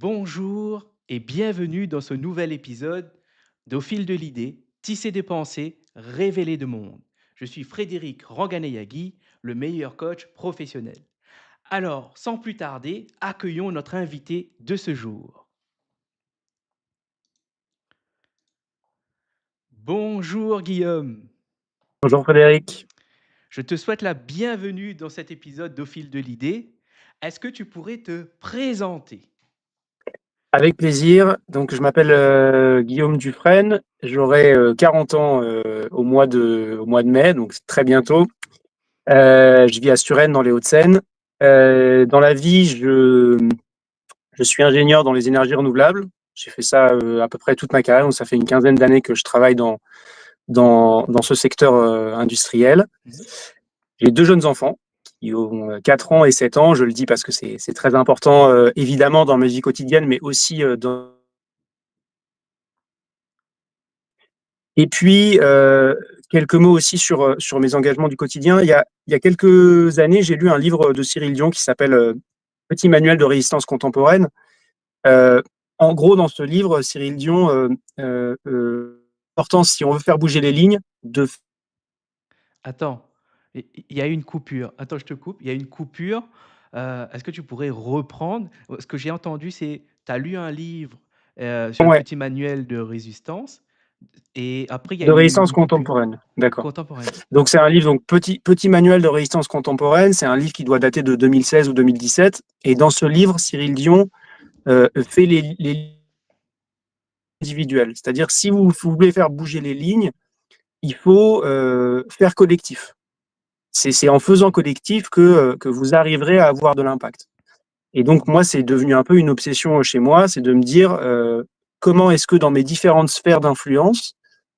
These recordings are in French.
Bonjour et bienvenue dans ce nouvel épisode d'Au fil de l'idée, tisser des pensées, révéler de monde. Je suis Frédéric Ranganayagui, le meilleur coach professionnel. Alors, sans plus tarder, accueillons notre invité de ce jour. Bonjour Guillaume, Bonjour Frédéric. je te souhaite la bienvenue dans cet épisode d'Au fil de l'idée. Est-ce que tu pourrais te présenter? Avec plaisir. Donc, je m'appelle Guillaume Dufresne. J'aurai 40 ans au mois de mai, donc c'est très bientôt. Je vis à Suresnes, dans les Hauts-de-Seine. Dans la vie, je suis ingénieur dans les énergies renouvelables. J'ai fait ça à peu près toute ma carrière. Donc ça fait une quinzaine d'années que je travaille dans ce secteur industriel. Mhm. J'ai deux jeunes enfants qui ont 4 ans et 7 ans. Je le dis parce que c'est très important, évidemment, dans ma vie quotidienne, mais aussi dans. Et puis, quelques mots aussi sur mes engagements du quotidien. Il y a quelques années, j'ai lu un livre de Cyril Dion qui s'appelle Petit manuel de résistance contemporaine. Euh, En gros, dans ce livre, Cyril Dion, important, si on veut faire bouger les lignes, de. Attends, il y a eu une coupure. Attends, je te coupe. Il y a une coupure. Est-ce que tu pourrais reprendre? Ce que j'ai entendu, c'est tu as lu un livre sur le Ouais, petit manuel de résistance et après, il y a de eu résistance une coupure contemporaine. D'accord. contemporaine. Donc, c'est un livre, donc petit manuel de résistance contemporaine. C'est un livre qui doit dater de 2016 ou 2017. Et dans ce livre, Cyril Dion fait les individuelles. C'est-à-dire, si vous voulez faire bouger les lignes, il faut faire collectif. C'est en faisant collectif que vous arriverez à avoir de l'impact. Et donc, moi, c'est devenu un peu une obsession chez moi, c'est de me dire comment est-ce que dans mes différentes sphères d'influence,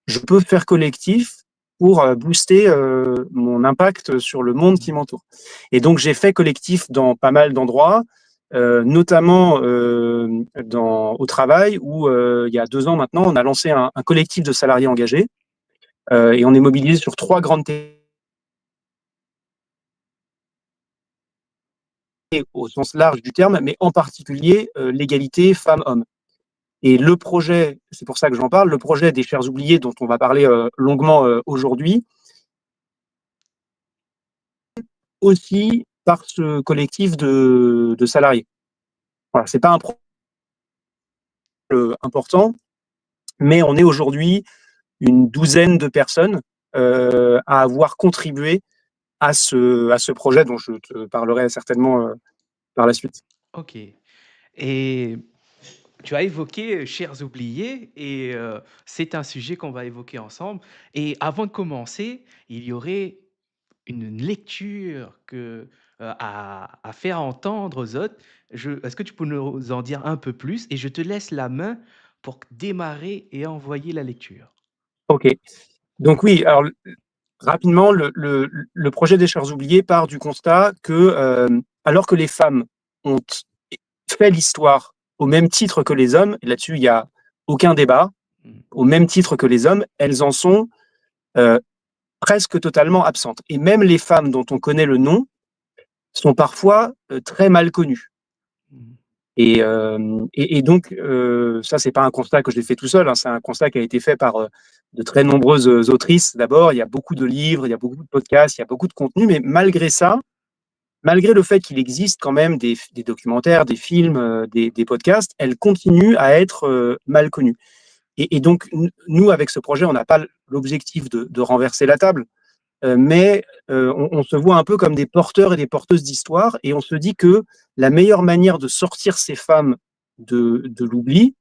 je peux faire collectif pour booster mon impact sur le monde qui m'entoure. Et donc, j'ai fait collectif dans pas mal d'endroits, notamment au travail, où il y a 2 ans maintenant, on a lancé un collectif de salariés engagés et on est mobilisé sur 3 grandes au sens large du terme, mais en particulier l'égalité femmes-hommes. Et le projet, c'est pour ça que j'en parle, le projet des Chers Oubliés, dont on va parler longuement aujourd'hui, aussi par ce collectif de salariés. Voilà, c'est pas un projet important, mais on est aujourd'hui une douzaine de personnes à avoir contribué à ce projet dont je te parlerai certainement par la suite. Ok. Et tu as évoqué Chers oubliés et c'est un sujet qu'on va évoquer ensemble. Et avant de commencer, il y aurait une lecture à faire entendre aux autres. Est-ce que tu peux nous en dire un peu plus? Et je te laisse la main pour démarrer et envoyer la lecture. Ok. Donc oui, alors rapidement, le projet des Chers Oubliés part du constat que, alors que les femmes ont fait l'histoire au même titre que les hommes, et là-dessus, il n'y a aucun débat, Mm. au même titre que les hommes, elles en sont euh, presque totalement absentes. Et même les femmes dont on connaît le nom sont parfois très mal connues. Mm. Et donc, ça, c'est pas un constat que j'ai fait tout seul, hein, c'est un constat qui a été fait par de très nombreuses autrices. D'abord, il y a beaucoup de livres, il y a beaucoup de podcasts, il y a beaucoup de contenu, mais malgré ça, malgré le fait qu'il existe quand même des documentaires, des films, des podcasts, elles continuent à être mal connues. Et donc, nous, avec ce projet, on n'a pas l'objectif de renverser la table, mais on se voit un peu comme des porteurs et des porteuses d'histoire, et on se dit que la meilleure manière de sortir ces femmes de l'oubli,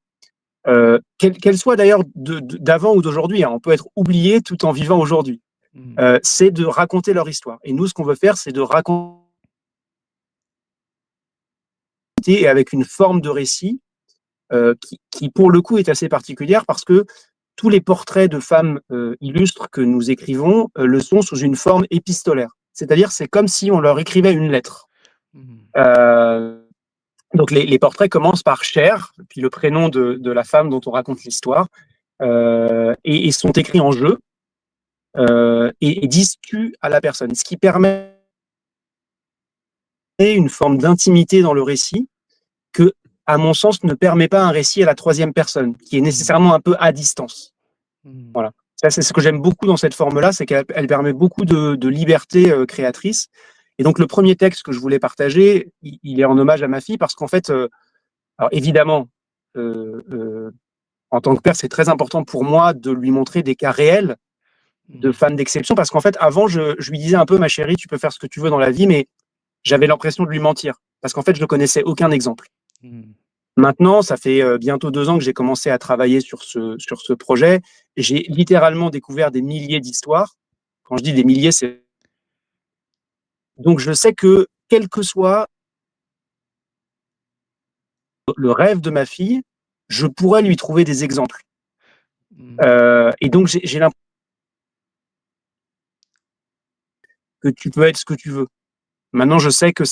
qu'elles soient d'ailleurs d'avant ou d'aujourd'hui, hein, on peut être oublié tout en vivant aujourd'hui, Mm. c'est de raconter leur histoire. Et nous, ce qu'on veut faire, c'est de raconter et avec une forme de récit qui, pour le coup, est assez particulière parce que tous les portraits de femmes illustres que nous écrivons le sont sous une forme épistolaire. C'est-à-dire, c'est comme si on leur écrivait une lettre. Mm. Euh, donc, les portraits commencent par Cher, puis le prénom de la femme dont on raconte l'histoire, et sont écrits en jeu et disent tu à la personne, ce qui permet une forme d'intimité dans le récit que à mon sens, ne permet pas un récit à la troisième personne, qui est Mmh. nécessairement un peu à distance. Mmh. Voilà. Ça, c'est ce que j'aime beaucoup dans cette forme-là, c'est qu'elle permet beaucoup de liberté créatrice. Et donc, le premier texte que je voulais partager, il est en hommage à ma fille, parce qu'en fait, alors évidemment, euh, euh, en tant que père, c'est très important pour moi de lui montrer des cas réels de Mmh. femmes d'exception, parce qu'en fait, avant, je lui disais un peu, ma chérie, tu peux faire ce que tu veux dans la vie, mais j'avais l'impression de lui mentir, parce qu'en fait, je ne connaissais aucun exemple. Mmh. Maintenant, ça fait bientôt 2 ans que j'ai commencé à travailler sur ce projet. J'ai littéralement découvert des milliers d'histoires. Quand je dis des milliers, c'est donc je sais que quel que soit le rêve de ma fille, je pourrais lui trouver des exemples. Mmh. Et donc j'ai l'impression que tu peux être ce que tu veux. Maintenant, je sais que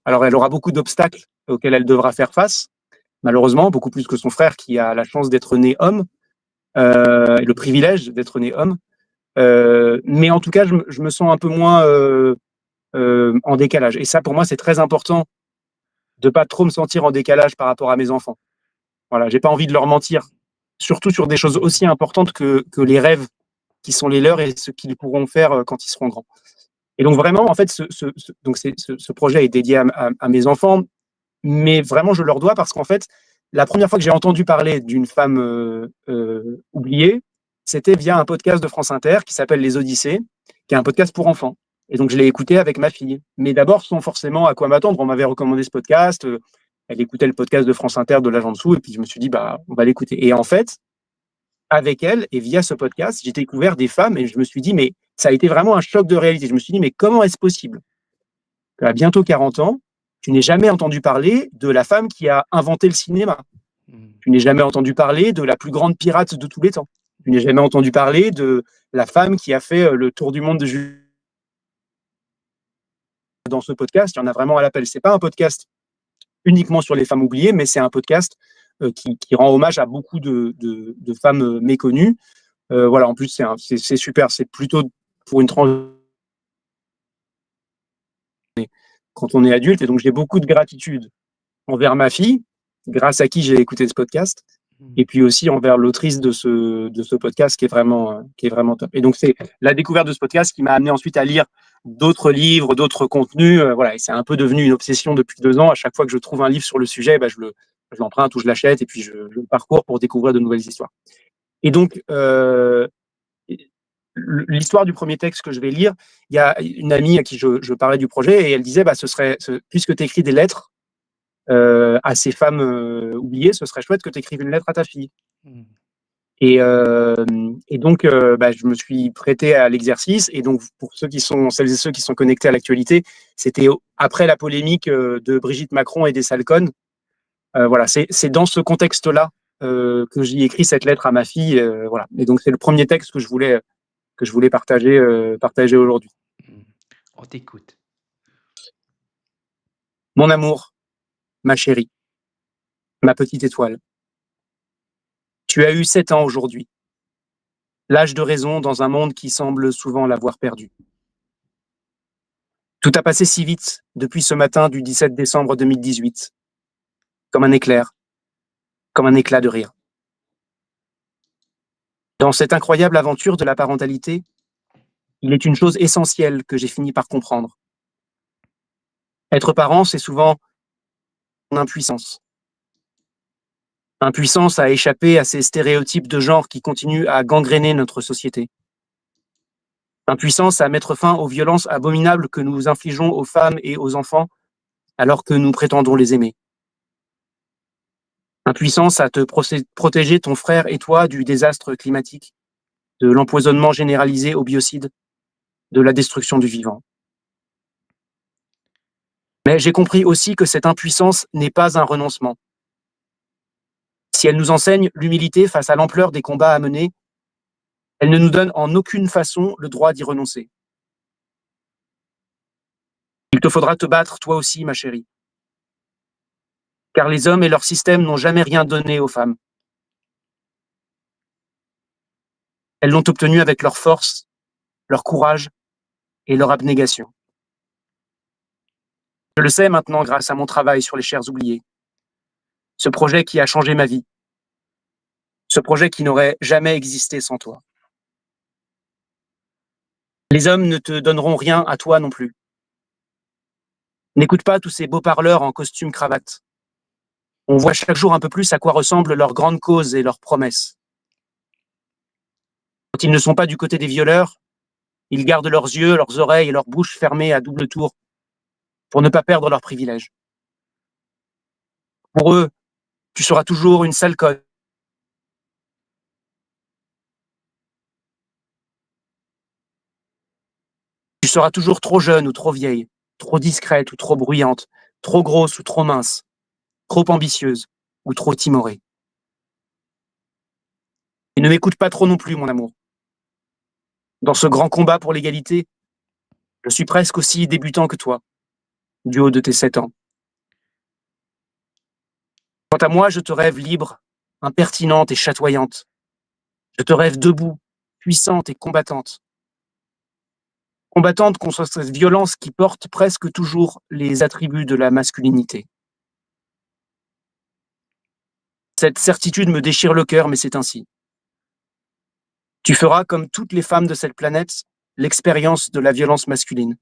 alors elle aura beaucoup d'obstacles auxquels elle devra faire face, malheureusement, beaucoup plus que son frère qui a la chance d'être né homme, et le privilège d'être né homme. Mais en tout cas, je me sens un peu moins en décalage. Et ça, pour moi, c'est très important de pas trop me sentir en décalage par rapport à mes enfants. Voilà, j'ai pas envie de leur mentir, surtout sur des choses aussi importantes que les rêves qui sont les leurs et ce qu'ils pourront faire quand ils seront grands. Et donc vraiment, en fait, ce projet est dédié à mes enfants, mais vraiment, je leur dois parce qu'en fait, la première fois que j'ai entendu parler d'une femme oubliée, c'était via un podcast de France Inter qui s'appelle Les Odyssées, qui est un podcast pour enfants. Et donc, je l'ai écouté avec ma fille. Mais d'abord, sans forcément à quoi m'attendre, on m'avait recommandé ce podcast. Elle écoutait le podcast de France Inter de l'agent dessous, et puis je me suis dit, bah, on va l'écouter. Et en fait, avec elle, et via ce podcast, j'ai découvert des femmes, et je me suis dit, mais ça a été vraiment un choc de réalité. Je me suis dit, mais comment est-ce possible qu'à bientôt 40 ans, tu n'aies jamais entendu parler de la femme qui a inventé le cinéma? Mmh. Tu n'aies jamais entendu parler de la plus grande pirate de tous les temps? Tu n'aies jamais entendu parler de la femme qui a fait le tour du monde de Jules? Dans ce podcast, il y en a vraiment à l'appel. C'est pas un podcast uniquement sur les femmes oubliées, mais c'est un podcast qui rend hommage à beaucoup de femmes méconnues. Voilà, en plus, c'est super. C'est plutôt pour une tranche quand on est adulte. Et donc, j'ai beaucoup de gratitude envers ma fille, grâce à qui j'ai écouté ce podcast, Mmh. et puis aussi envers l'autrice de ce podcast qui est vraiment top. Et donc, c'est la découverte de ce podcast qui m'a amené ensuite à lire d'autres livres, d'autres contenus. Voilà, et c'est un peu devenu une obsession depuis 2 ans. À chaque fois que je trouve un livre sur le sujet, bah, je l'emprunte ou je l'achète, et puis je le parcours pour découvrir de nouvelles histoires. Et donc, l'histoire du premier texte que je vais lire, il y a une amie à qui je parlais du projet, et elle disait, bah, puisque tu écris des lettres à ces femmes oubliées, ce serait chouette que tu écrives une lettre à ta fille. Mmh. Et donc, bah, je me suis prêté à l'exercice. Et donc, pour celles et ceux qui sont connectés à l'actualité, c'était après la polémique de Brigitte Macron et des Salcone. Voilà, c'est dans ce contexte-là que j'ai écrit cette lettre à ma fille. Voilà. Et donc, c'est le premier texte que je voulais partager aujourd'hui. Mmh. On t'écoute. Mon amour, ma chérie, ma petite étoile, tu as eu 7 ans aujourd'hui, l'âge de raison dans un monde qui semble souvent l'avoir perdu. Tout a passé si vite depuis ce matin du 17 décembre 2018, comme un éclair, comme un éclat de rire. Dans cette incroyable aventure de la parentalité, il est une chose essentielle que j'ai fini par comprendre. Être parent, c'est souvent une impuissance. Impuissance à échapper à ces stéréotypes de genre qui continuent à gangréner notre société. Impuissance à mettre fin aux violences abominables que nous infligeons aux femmes et aux enfants alors que nous prétendons les aimer. Impuissance à te protéger ton frère et toi du désastre climatique, de l'empoisonnement généralisé au biocide, de la destruction du vivant. Mais j'ai compris aussi que cette impuissance n'est pas un renoncement. Si elle nous enseigne l'humilité face à l'ampleur des combats à mener, elle ne nous donne en aucune façon le droit d'y renoncer. Il te faudra te battre toi aussi, ma chérie, car les hommes et leur système n'ont jamais rien donné aux femmes. Elles l'ont obtenu avec leur force, leur courage et leur abnégation. Je le sais maintenant grâce à mon travail sur les chairs oubliées. Ce projet qui a changé ma vie. Ce projet qui n'aurait jamais existé sans toi. Les hommes ne te donneront rien à toi non plus. N'écoute pas tous ces beaux parleurs en costume cravate. On voit chaque jour un peu plus à quoi ressemblent leurs grandes causes et leurs promesses. Quand ils ne sont pas du côté des violeurs, ils gardent leurs yeux, leurs oreilles et leur bouche fermées à double tour pour ne pas perdre leurs privilèges. Pour eux, tu seras toujours une sale conne. Tu seras toujours trop jeune ou trop vieille, trop discrète ou trop bruyante, trop grosse ou trop mince, trop ambitieuse ou trop timorée. Et ne m'écoute pas trop non plus, mon amour. Dans ce grand combat pour l'égalité, je suis presque aussi débutant que toi, du haut de tes 7 ans. Quant à moi, je te rêve libre, impertinente et chatoyante. Je te rêve debout, puissante et combattante. Combattante contre cette violence qui porte presque toujours les attributs de la masculinité. Cette certitude me déchire le cœur, mais c'est ainsi. Tu feras, comme toutes les femmes de cette planète, l'expérience de la violence masculine.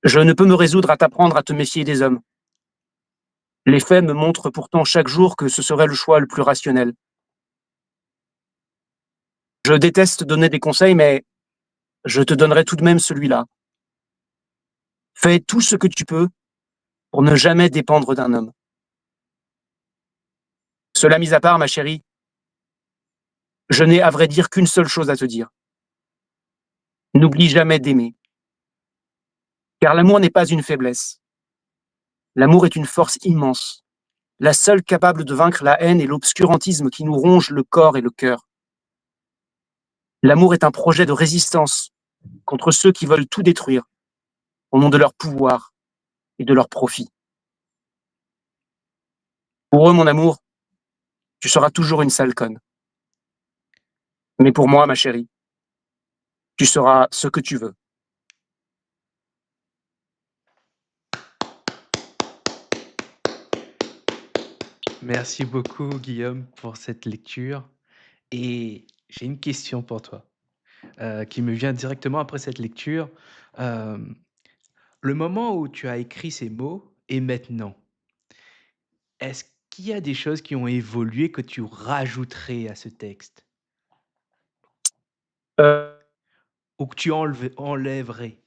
Je ne peux me résoudre à t'apprendre à te méfier des hommes. Les faits me montrent pourtant chaque jour que ce serait le choix le plus rationnel. Je déteste donner des conseils, mais je te donnerai tout de même celui-là. Fais tout ce que tu peux pour ne jamais dépendre d'un homme. Cela mis à part, ma chérie, je n'ai à vrai dire qu'une seule chose à te dire. N'oublie jamais d'aimer. Car l'amour n'est pas une faiblesse. L'amour est une force immense, la seule capable de vaincre la haine et l'obscurantisme qui nous rongent le corps et le cœur. L'amour est un projet de résistance contre ceux qui veulent tout détruire au nom de leur pouvoir et de leur profit. Pour eux, mon amour, tu seras toujours une sale conne. Mais pour moi, ma chérie, tu seras ce que tu veux. Merci beaucoup, Guillaume, pour cette lecture. Et j'ai une question pour toi, qui me vient directement après cette lecture. Hem, le moment où tu as écrit ces mots et maintenant, est-ce qu'il y a des choses qui ont évolué que tu rajouterais à ce texte? Euh, Ou que tu enlèverais?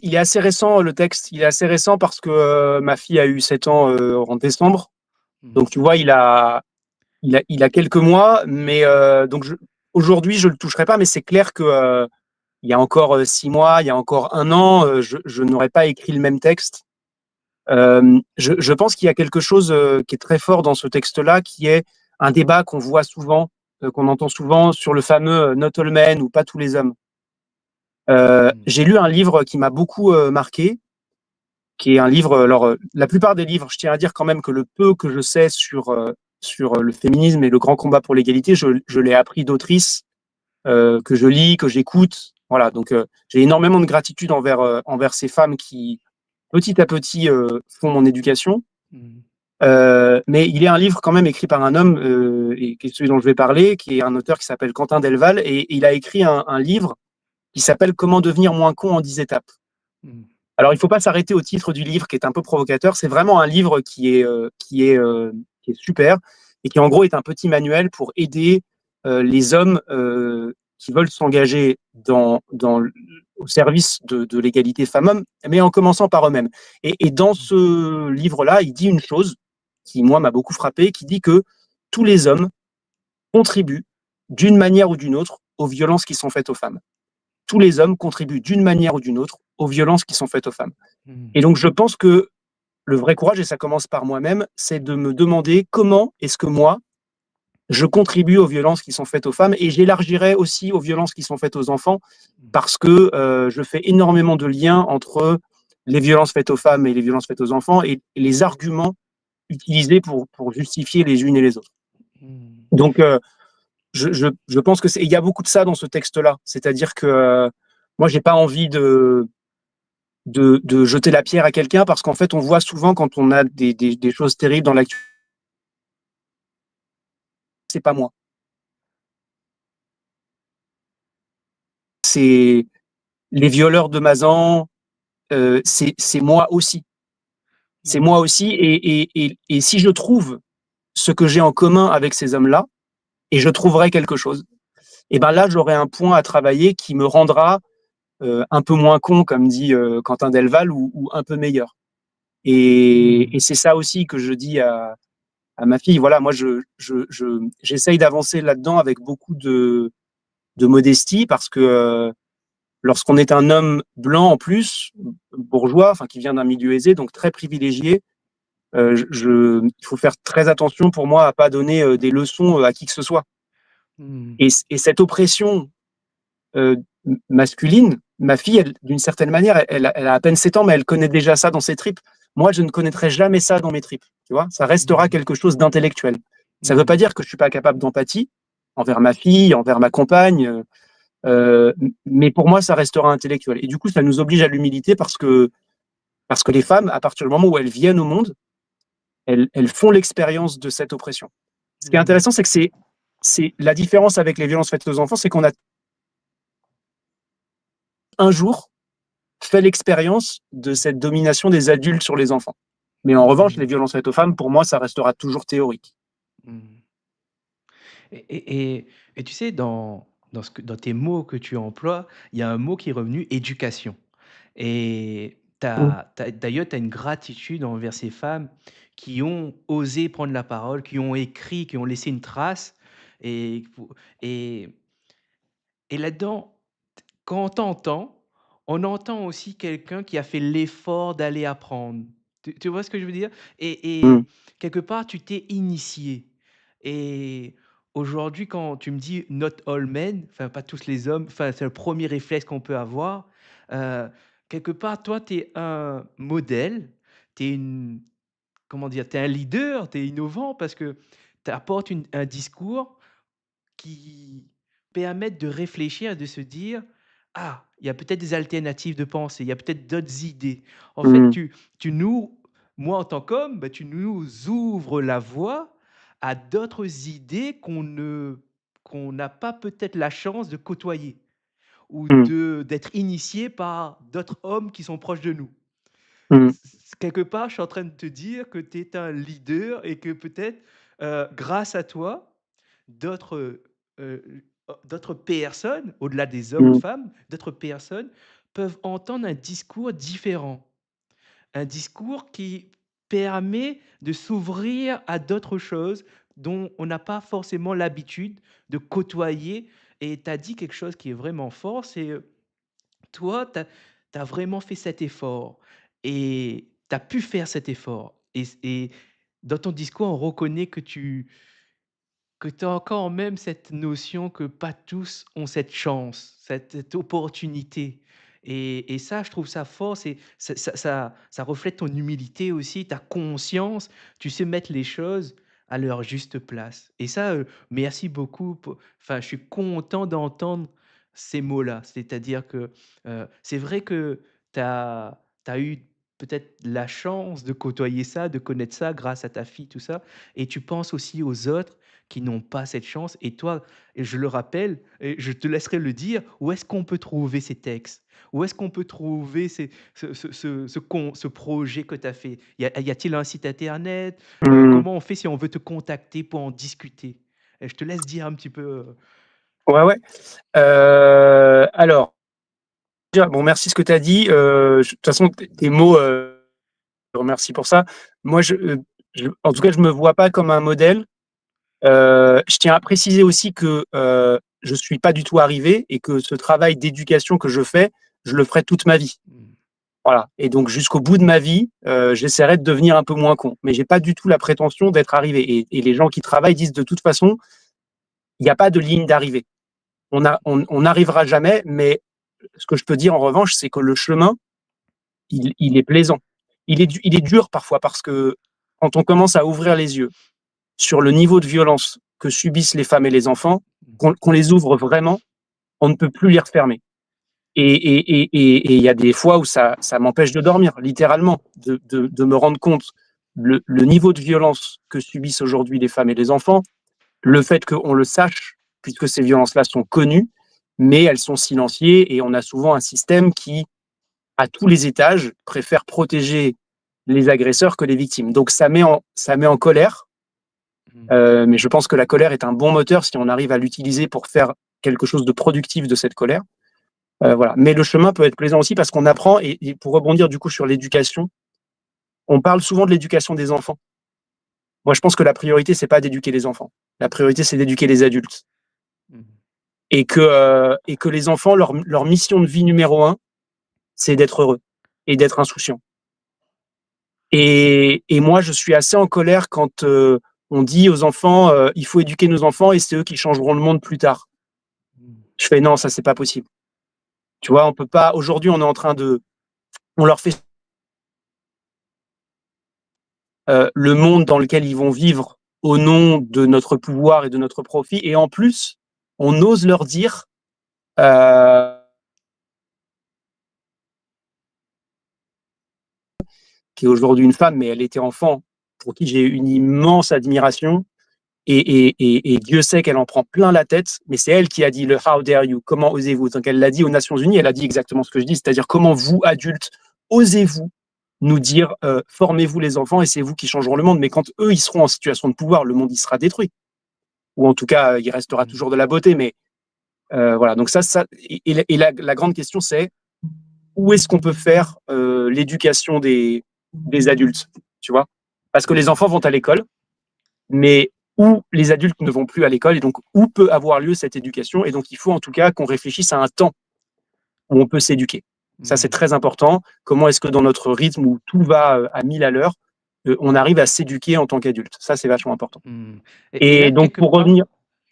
il est assez récent, le texte. Il est assez récent parce que ma fille a eu 7 ans en décembre. Mmh. Donc, tu vois, il a quelques mois. Mais donc, aujourd'hui, je ne le toucherai pas. Mais c'est clair que il y a encore 6 mois, il y a encore un an, je n'aurais pas écrit le même texte. Je pense qu'il y a quelque chose qui est très fort dans ce texte-là, qui est un débat qu'on voit souvent, qu'on entend souvent sur le fameux Not all men ou pas tous les hommes. Mmh. J'ai lu un livre qui m'a beaucoup marqué, qui est un livre. Alors, la plupart des livres, je tiens à dire quand même que le peu que je sais sur le féminisme et le grand combat pour l'égalité, je l'ai appris d'autrices que je lis, que j'écoute. Voilà, donc j'ai énormément de gratitude envers ces femmes qui, petit à petit, font mon éducation. Mmh. Mais il est un livre quand même écrit par un homme, et qui est celui dont je vais parler, qui est un auteur qui s'appelle Quentin Delval, et il a écrit un livre qui s'appelle Comment devenir moins con en 10 étapes. Mmh. Alors, il ne faut pas s'arrêter au titre du livre qui est un peu provocateur. C'est vraiment un livre qui est super et qui, en gros, est un petit manuel pour aider les hommes qui veulent s'engager au service de l'égalité femmes-hommes, mais en commençant par eux-mêmes. Et dans ce livre-là, il dit une chose qui, moi, m'a beaucoup frappé, qui dit que tous les hommes contribuent d'une manière ou d'une autre aux violences qui sont faites aux femmes. Tous les hommes contribuent d'une manière ou d'une autre aux violences qui sont faites aux femmes. Mmh. Et donc, je pense que le vrai courage, et ça commence par moi-même, c'est de me demander comment est-ce que moi, je contribue aux violences qui sont faites aux femmes, et j'élargirai aussi aux violences qui sont faites aux enfants, Mmh. parce que je fais énormément de liens entre les violences faites aux femmes et les violences faites aux enfants, et les arguments utilisés pour justifier les unes et les autres. Mmh. Donc, je pense que il y a beaucoup de ça dans ce texte-là. C'est-à-dire que moi, j'ai pas envie de jeter la pierre à quelqu'un, parce qu'en fait, on voit souvent quand on a des choses terribles dans l'actu, c'est pas moi. C'est les violeurs de Mazan, c'est moi aussi. C'est Mmh. moi aussi, et si je trouve ce que j'ai en commun avec ces hommes-là, et je trouverai quelque chose, et ben là, j'aurai un point à travailler qui me rendra un peu moins con, comme dit Quentin Delval, ou un peu meilleur. Et Mmh. c'est ça aussi que je dis à ma fille. Voilà, moi, j'essaye d'avancer là-dedans avec beaucoup de modestie, parce que lorsqu'on est un homme blanc en plus, bourgeois, enfin qui vient d'un milieu aisé, donc très privilégié, il faut faire très attention pour moi à pas donner des leçons à qui que ce soit. Mmh. Et cette oppression euh, masculine, ma fille, d'une certaine manière, elle a à peine 7 ans, mais elle connaît déjà ça dans ses tripes. Moi, je ne connaîtrai jamais ça dans mes tripes. Tu vois, ça restera Mmh. quelque chose d'intellectuel. Ça ne veut Mmh. pas dire que je suis pas capable d'empathie envers ma fille, envers ma compagne, mais pour moi, ça restera intellectuel. Et du coup, ça nous oblige à l'humilité, parce que les femmes, à partir du moment où elles viennent au monde, elles font l'expérience de cette oppression. Ce qui est Mmh. intéressant, c'est que c'est la différence avec les violences faites aux enfants, c'est qu'on a un jour fait l'expérience de cette domination des adultes sur les enfants. Mais en revanche, les Mmh. violences faites aux femmes, pour moi, ça restera toujours théorique. Mmh. Et tu sais, dans tes mots que tu emploies, il y a un mot qui est revenu: «éducation». Et Mmh. d'ailleurs, tu as une gratitude envers ces femmes qui ont osé prendre la parole, qui ont écrit, qui ont laissé une trace, et pou et là-dedans, quand on t'entend, on entend aussi quelqu'un qui a fait l'effort d'aller apprendre. Tu vois ce que je veux dire? Mmh. Et quelque part, tu t'es initié. Et aujourd'hui, quand tu me dis: «Not all men», enfin, pas tous les hommes, enfin, c'est le premier réflexe qu'on peut avoir. Heu, Quelque part, toi, tu es un modèle, tu es une, comment dire? Tu es un leader, tu es innovant parce que tu apportes un discours qui permettent de réfléchir et de se dire: «Ah, il y a peut-être des alternatives de pensée, il y a peut-être d'autres idées». En fait, Mmh. tu nous moi, en tant qu'homme, bah, tu nous ouvres la voie à d'autres idées qu'on n'a pas peut-être la chance de côtoyer, ou Mmh. d'être initié par d'autres hommes qui sont proches de nous. Mmh. Quelque part, je suis en train de te dire que tu es un leader et que peut-être, grâce à toi, d'autres, d'autres personnes, au-delà des hommes ou Mmh. femmes, d'autres personnes peuvent entendre un discours différent. Un discours qui permet de s'ouvrir à d'autres choses dont on n'a pas forcément l'habitude de côtoyer. Et tu as dit quelque chose qui est vraiment fort, c'est, toi, tu as vraiment fait cet effort et tu as pu faire cet effort, et dans ton discours, on reconnaît que tu as quand même cette notion que pas tous ont cette chance, cette opportunité, et ça, je trouve ça fort. C'est ça reflète ton humilité aussi, ta conscience. Tu sais mettre les choses à leur juste place, et ça, merci beaucoup pour, enfin, je suis content d'entendre ces mots-là. C'est-à-dire que, c'est vrai que tu as eu peut-être la chance de côtoyer ça, de connaître ça grâce à ta fille, tout ça, et tu penses aussi aux autres qui n'ont pas cette chance. Et toi, et je le rappelle, et je te laisserai le dire, où est-ce qu'on peut trouver ces textes? Où est-ce qu'on peut trouver ce projet que tu as fait? Y a-t-il un site internet? Mmh. Comment on fait si on veut te contacter pour en discuter? Et je te laisse dire un petit peu. Ouais, ouais. Alors, déjà, bon, merci ce que tu as dit. De toute façon, tes mots, je te remercie pour ça. Moi, en tout cas, je me vois pas comme un modèle. Je tiens à préciser aussi que je suis pas du tout arrivé, et que ce travail d'éducation que je fais, je le ferai toute ma vie. Mmh. Voilà. Et donc jusqu'au bout de ma vie, j'essaierai de devenir un peu moins con. Mais j'ai pas du tout la prétention d'être arrivé. Et les gens qui travaillent disent de toute façon, il n'y a pas de ligne d'arrivée. On n'arrivera jamais, mais ce que je peux dire en revanche, c'est que le chemin, il est plaisant. Il est dur parfois, parce que quand on commence à ouvrir les yeux sur le niveau de violence que subissent les femmes et les enfants, Mmh. qu'on les ouvre vraiment, on ne peut plus les refermer. Et il y a des fois où ça m'empêche de dormir, littéralement, de me rendre compte le niveau de violence que subissent aujourd'hui les femmes et les enfants, le fait qu'on le sache, puisque ces violences-là sont connues, mais elles sont silenciées et on a souvent un système qui, à tous les étages, préfère protéger les agresseurs que les victimes. Donc ça met en colère, Mmh. mais je pense que la colère est un bon moteur si on arrive à l'utiliser pour faire quelque chose de productif de cette colère. Voilà. Mais le chemin peut être plaisant aussi parce qu'on apprend, et pour rebondir du coup sur l'éducation, on parle souvent de l'éducation des enfants. Moi, je pense que la priorité, c'est pas d'éduquer les enfants. La priorité, c'est d'éduquer les adultes. Mmh. Et que les enfants, leur mission de vie numéro un, c'est d'être heureux et d'être insouciants. Et moi, je suis assez en colère quand on dit aux enfants, il faut éduquer nos enfants et c'est eux qui changeront le monde plus tard. Mmh. Je fais non, ça c'est pas possible. Tu vois, on peut pas. Aujourd'hui, on est en train de, on leur fait le monde dans lequel ils vont vivre au nom de notre pouvoir et de notre profit, et en plus, on ose leur dire qui est aujourd'hui une femme, mais elle était enfant, pour qui j'ai une immense admiration. Et Dieu sait qu'elle en prend plein la tête, mais c'est elle qui a dit le How dare you, comment osez-vous. Donc elle l'a dit aux Nations Unies, elle a dit exactement ce que je dis, c'est-à-dire comment vous, adultes, osez-vous nous dire formez-vous les enfants et c'est vous qui changeront le monde. Mais quand eux, ils seront en situation de pouvoir, le monde, il sera détruit. Ou en tout cas, il restera Mmh. toujours de la beauté. Mais voilà, donc la grande question, c'est où est-ce qu'on peut faire l'éducation des adultes, tu vois. Parce que les enfants vont à l'école, mais où les adultes ne vont plus à l'école, et donc où peut avoir lieu cette éducation. Et donc il faut en tout cas qu'on réfléchisse à un temps où on peut s'éduquer. Ça, c'est Mmh. très important. Comment est-ce que dans notre rythme où tout va à 1000 à l'heure, on arrive à s'éduquer en tant qu'adulte. Ça, c'est vachement important. Mmh. Et là, Et donc pour revenir,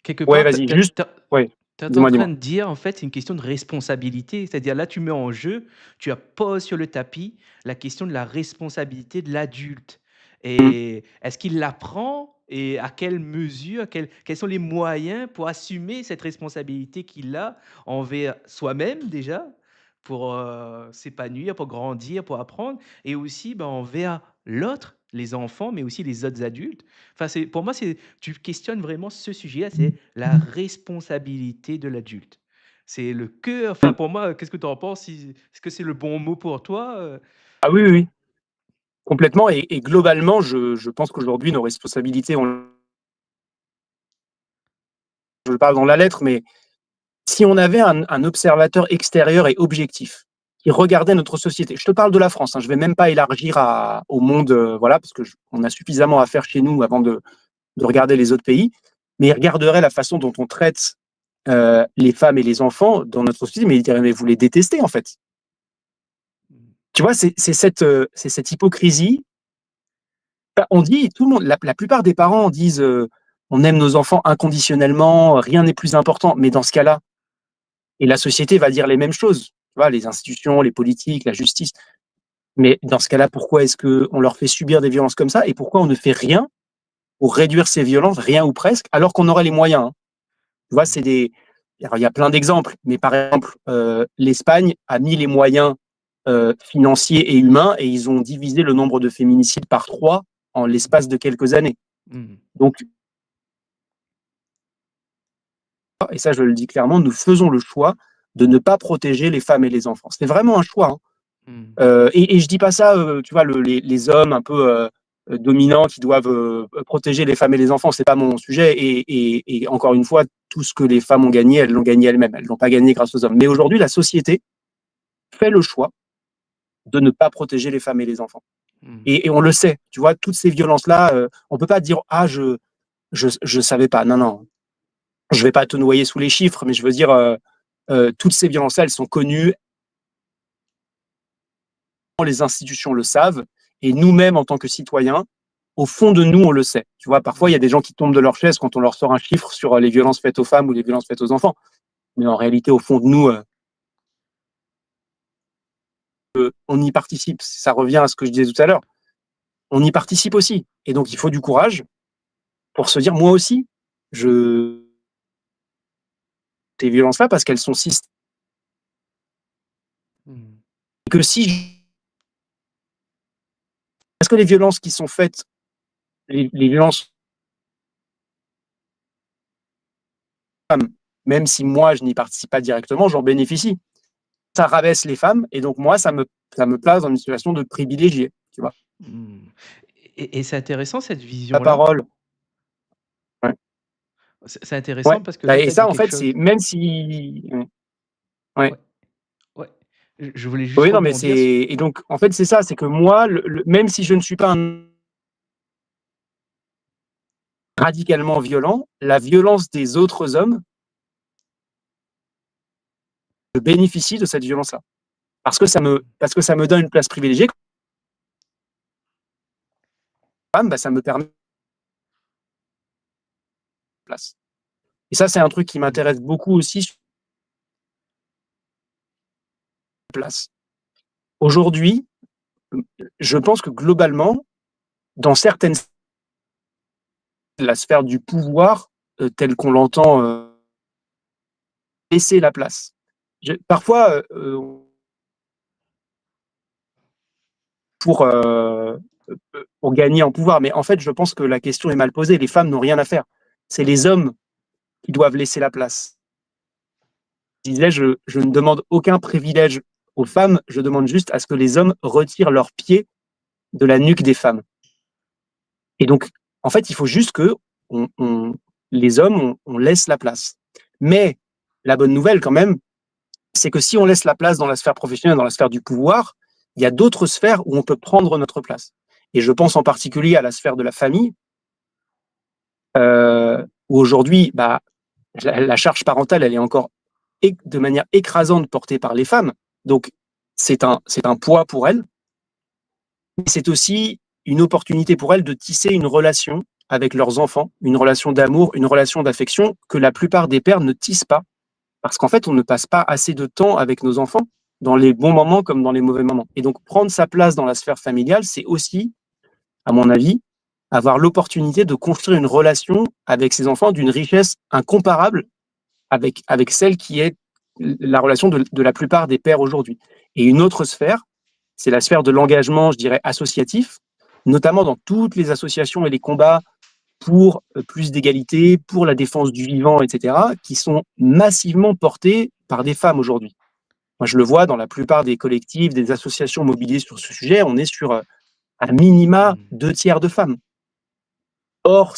quelque ouais, part, vas-y, juste, ouais, tu es en dis-moi, train dis-moi. de dire, en fait, c'est une question de responsabilité. C'est-à-dire là, tu mets en jeu, tu as poses sur le tapis la question de la responsabilité de l'adulte. Mm. Et est-ce qu'il la prend et à quelle mesure, quels sont les moyens pour assumer cette responsabilité qu'il a envers soi-même déjà, pour s'épanouir, pour grandir, pour apprendre, et aussi ben, envers l'autre, les enfants, mais aussi les autres adultes. Enfin, pour moi, tu questionnes vraiment ce sujet-là, c'est la responsabilité de l'adulte. C'est le cœur, enfin Mm. pour moi, qu'est-ce que tu en penses? Est-ce que c'est le bon mot pour toi? Ah oui, oui, oui, complètement. Et globalement, je pense qu'aujourd'hui, nos responsabilités, je le parle dans la lettre, mais si on avait un observateur extérieur et objectif qui regardait notre société, je te parle de la France, hein, je ne vais même pas élargir au monde, voilà, parce qu'on a suffisamment à faire chez nous avant de regarder les autres pays, mais il regarderait la façon dont on traite les femmes et les enfants dans notre société, mais il dirait, mais vous les détestez en fait. Mmh. Tu vois, c'est cette hypocrisie. On dit, tout le monde, la plupart des parents disent, on aime nos enfants inconditionnellement, rien n'est plus important, mais dans ce cas-là, et la société va dire les mêmes choses. Tu vois, les institutions, les politiques, la justice. Mais dans ce cas-là, pourquoi est-ce qu'on leur fait subir des violences comme ça et pourquoi on ne fait rien pour réduire ces violences, rien ou presque, alors qu'on aurait les moyens, hein. Tu vois, Mmh. alors, il y a plein d'exemples, mais par exemple, l'Espagne a mis les moyens financiers et humains et ils ont divisé le nombre de féminicides par 3 en l'espace de quelques années. Mmh. Donc, et ça je le dis clairement, nous faisons le choix de ne pas protéger les femmes et les enfants. C'est vraiment un choix, hein. Mmh. Et je dis pas ça, tu vois, les hommes un peu dominants qui doivent protéger les femmes et les enfants, c'est pas mon sujet. Et encore une fois, tout ce que les femmes ont gagné, elles l'ont gagné elles-mêmes. Elles l'ont pas gagné grâce aux hommes. Mais aujourd'hui, la société fait le choix de ne pas protéger les femmes et les enfants. Mmh. Et on le sait, tu vois, toutes ces violences-là, on peut pas dire ah je savais pas. Non non, je vais pas te noyer sous les chiffres, mais je veux dire toutes ces violences-là, elles sont connues, les institutions le savent, et nous-mêmes, en tant que citoyens, au fond de nous, on le sait. Tu vois, parfois, il y a des gens qui tombent de leur chaise quand on leur sort un chiffre sur les violences faites aux femmes ou les violences faites aux enfants. Mais en réalité, au fond de nous, on y participe. Ça revient à ce que je disais tout à l'heure. On y participe aussi. Et donc, il faut du courage pour se dire, moi aussi, je ces violences-là, parce qu'elles sont systémiques. Mmh. Que si Parce que les violences qui sont faites, les violences femmes, même si moi je n'y participe pas directement, j'en bénéficie. Ça rabaisse les femmes et donc moi ça me place dans une situation de privilégié, tu vois? Mmh. Et c'est intéressant cette La vision-là. parole, ouais, C'est ouais, intéressant parce que bah là, et tu as ça dit en quelque fait c'est chose. même si ouais, ouais. Ouais, ouais. Je voulais juste Oui, non mais rebondir s c'est et donc en fait c'est ça, c'est que moi le même si je ne suis pas un radicalement violent, la violence des autres hommes, je bénéficie de cette violence-là. Parce que ça me donne une place privilégiée comme femme, bah, ça me permet place. Et ça, c'est un truc qui mmh, m'intéresse beaucoup aussi sur la place. Aujourd'hui, je pense que globalement, dans certaines la sphère du pouvoir, telle qu'on l'entend, laisser la place. Parfois, pour, pour gagner en pouvoir, mais en fait, je pense que la question est mal posée. Les femmes n'ont rien à faire. C'est les hommes qui doivent laisser la place. Je disais, je ne demande aucun privilège aux femmes, je demande juste à ce que les hommes retirent leurs pieds de la nuque des femmes. Et donc, en fait, il faut juste que les hommes, on laisse la place. Mais la bonne nouvelle, quand même, c'est que si on laisse la place dans la sphère professionnelle, dans la sphère du pouvoir, il y a d'autres sphères où on peut prendre notre place. Et je pense en particulier à la sphère de la famille, où aujourd'hui, bah, la charge parentale, elle est encore de manière écrasante portée par les femmes. Donc, c'est un poids pour elles. Mais c'est aussi une opportunité pour elles de tisser une relation avec leurs enfants, une relation d'amour, une relation d'affection que la plupart des pères ne tissent pas. Parce qu'en fait, on ne passe pas assez de temps avec nos enfants, dans les bons moments comme dans les mauvais moments. Et donc, prendre sa place dans la sphère familiale, c'est aussi, à mon avis, avoir l'opportunité de construire une relation avec ses enfants d'une richesse incomparable avec celle qui est la relation de la plupart des pères aujourd'hui. Et une autre sphère, c'est la sphère de l'engagement, je dirais, associatif, notamment dans toutes les associations et les combats pour plus d'égalité, pour la défense du vivant, etc., qui sont massivement portés par des femmes aujourd'hui. Moi, je le vois dans la plupart des collectifs, des associations mobilisées sur ce sujet, on est sur à minima mmh, 2 tiers de femmes. Or,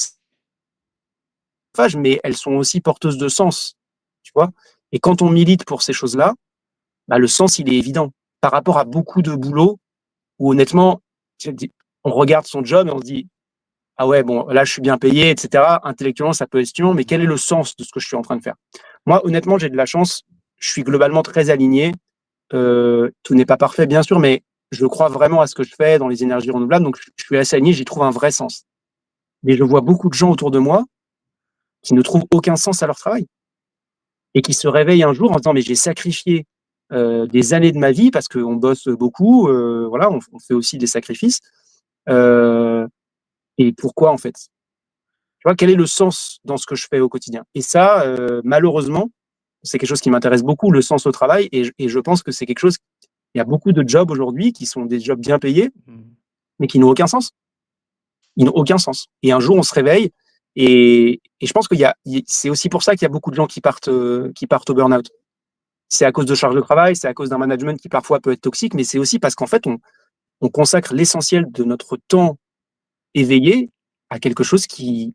mais elles sont aussi porteuses de sens, tu vois. Et quand on milite pour ces choses-là, bah, le sens, il est évident. Par rapport à beaucoup de boulot où honnêtement, on regarde son job et on se dit: «Ah ouais, bon, là, je suis bien payé, et cetera». Intellectuellement, ça peut être stimulant, mais quel est le sens de ce que je suis en train de faire? Moi, honnêtement, j'ai de la chance. Je suis globalement très aligné. Tout n'est pas parfait, bien sûr, mais je crois vraiment à ce que je fais dans les énergies renouvelables, donc je suis assez aligné, j'y trouve un vrai sens. Mais je vois beaucoup de gens autour de moi qui ne trouvent aucun sens à leur travail et qui se réveillent un jour en se disant: «Mais j'ai sacrifié, des années de ma vie» parce qu'on bosse beaucoup, voilà, on fait aussi des sacrifices, heu et pourquoi en fait? Tu vois? Quel est le sens dans ce que je fais au quotidien? Et ça, malheureusement, c'est quelque chose qui m'intéresse beaucoup, le sens au travail et je pense que c'est quelque chose il y a beaucoup de jobs aujourd'hui qui sont des jobs bien payés, mmh, mais qui n'ont aucun sens. Ils n'ont aucun sens. Et un jour, on se réveille et je pense c'est aussi pour ça qu'il y a beaucoup de gens qui partent au burn-out. C'est à cause de charge de travail, c'est à cause d'un management qui parfois peut être toxique, mais c'est aussi parce qu'en fait, on consacre l'essentiel de notre temps éveillé à quelque chose qui